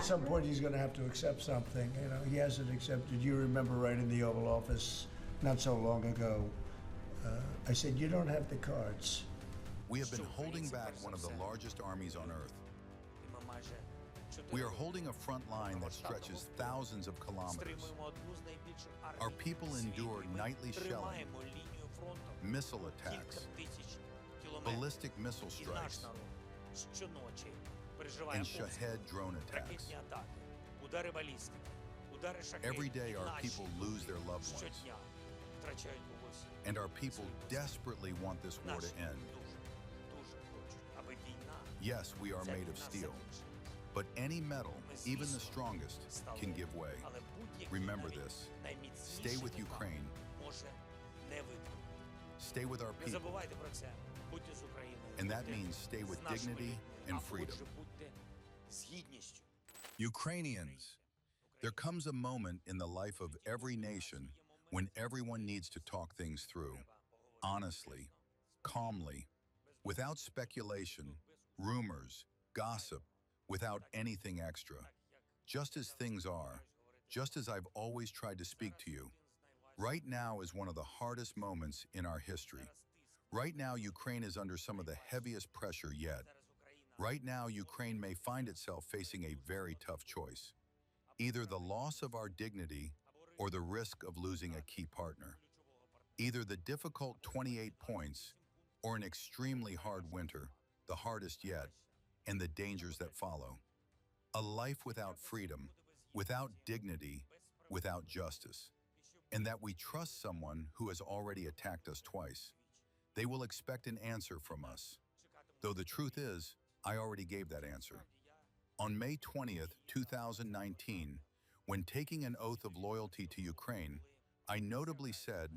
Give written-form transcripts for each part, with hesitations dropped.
some point he's going to have to accept something. You know, he hasn't accepted. You remember right in the Oval Office not so long ago, I said, you don't have the cards. We have been holding back one of the largest armies on Earth. We are holding a front line that stretches thousands of kilometers. Our people endure nightly shelling, missile attacks, ballistic missile strikes, and Shahed drone attacks. Every day our people lose their loved ones, and our people desperately want this war to end. Yes, we are made of steel, but any metal, even the strongest, can give way. Remember this. Stay with Ukraine. Stay with our people. And that means stay with dignity and freedom. Ukrainians, there comes a moment in the life of every nation when everyone needs to talk things through, honestly, calmly, without speculation, rumors, gossip, without anything extra. Just as things are, just as I've always tried to speak to you. Right now is one of the hardest moments in our history. Right now, Ukraine is under some of the heaviest pressure yet. Right now, Ukraine may find itself facing a very tough choice. Either the loss of our dignity or the risk of losing a key partner. Either the difficult 28 points or an extremely hard winter, the hardest yet, and the dangers that follow. A life without freedom, without dignity, without justice. And that we trust someone who has already attacked us twice. They will expect an answer from us. Though the truth is, I already gave that answer. On May 20th, 2019, when taking an oath of loyalty to Ukraine, I notably said,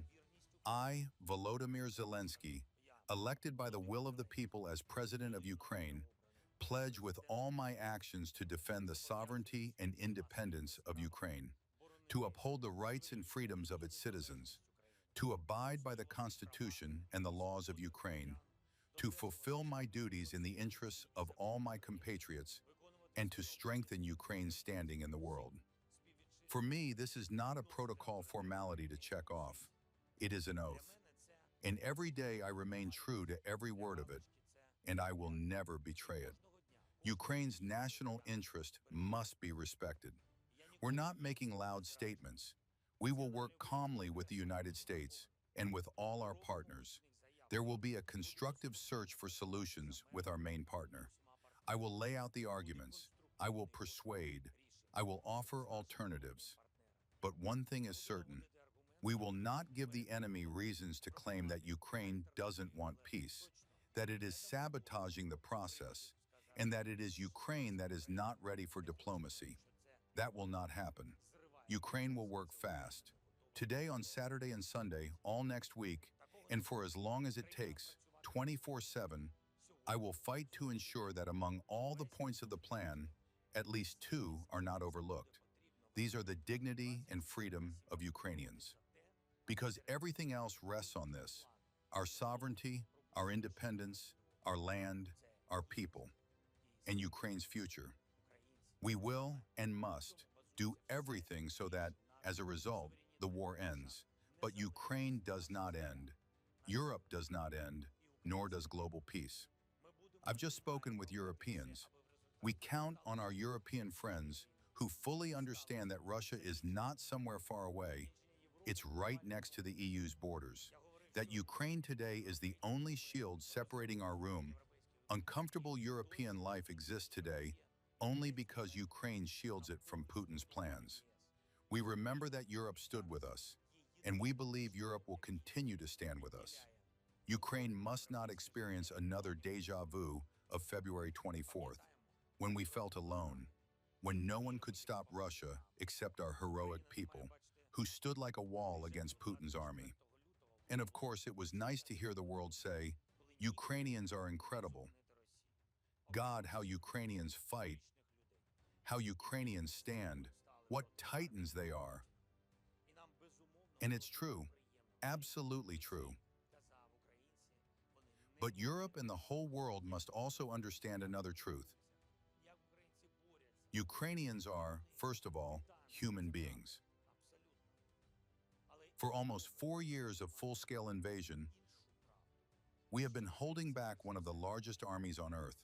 I, Volodymyr Zelenskyy, elected by the will of the people as President of Ukraine, pledge with all my actions to defend the sovereignty and independence of Ukraine, to uphold the rights and freedoms of its citizens, to abide by the Constitution and the laws of Ukraine, to fulfill my duties in the interests of all my compatriots, and to strengthen Ukraine's standing in the world. For me, this is not a protocol formality to check off. It is an oath. And every day I remain true to every word of it, and I will never betray it. Ukraine's national interest must be respected. We're not making loud statements. We will work calmly with the United States and with all our partners. There will be a constructive search for solutions with our main partner. I will lay out the arguments. I will persuade. I will offer alternatives. But one thing is certain. We will not give the enemy reasons to claim that Ukraine doesn't want peace, that it is sabotaging the process, and that it is Ukraine that is not ready for diplomacy. That will not happen. Ukraine will work fast. Today, on Saturday and Sunday, all next week, and for as long as it takes, 24/7, I will fight to ensure that among all the points of the plan, at least 2 are not overlooked. These are the dignity and freedom of Ukrainians. Because everything else rests on this: our sovereignty, our independence, our land, our people, and Ukraine's future. We will and must do everything so that, as a result, the war ends. But Ukraine does not end. Europe does not end, nor does global peace. I've just spoken with Europeans. We count on our European friends who fully understand that Russia is not somewhere far away. It's right next to the EU's borders. That Ukraine today is the only shield separating our room. Uncomfortable European life exists today only because Ukraine shields it from Putin's plans. We remember that Europe stood with us, and we believe Europe will continue to stand with us. Ukraine must not experience another déjà vu of February 24th, when we felt alone, when no one could stop Russia except our heroic people, who stood like a wall against Putin's army. And of course, it was nice to hear the world say, Ukrainians are incredible. God, how Ukrainians fight, how Ukrainians stand, what titans they are. And it's true, absolutely true. But Europe and the whole world must also understand another truth. Ukrainians are, first of all, human beings. For almost 4 years of full-scale invasion, we have been holding back one of the largest armies on Earth.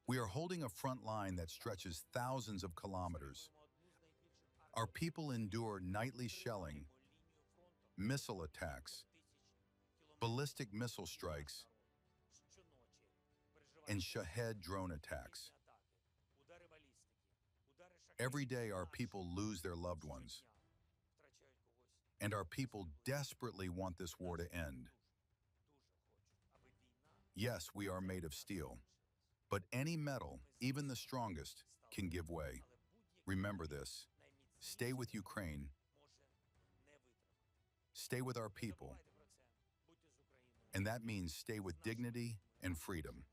We are holding a front line that stretches thousands of kilometers. Our people endure nightly shelling, missile attacks, ballistic missile strikes, and Shahed drone attacks. Every day our people lose their loved ones, and our people desperately want this war to end. Yes, we are made of steel, but any metal, even the strongest, can give way. Remember this. Stay with Ukraine. Stay with our people. And that means stay with dignity and freedom.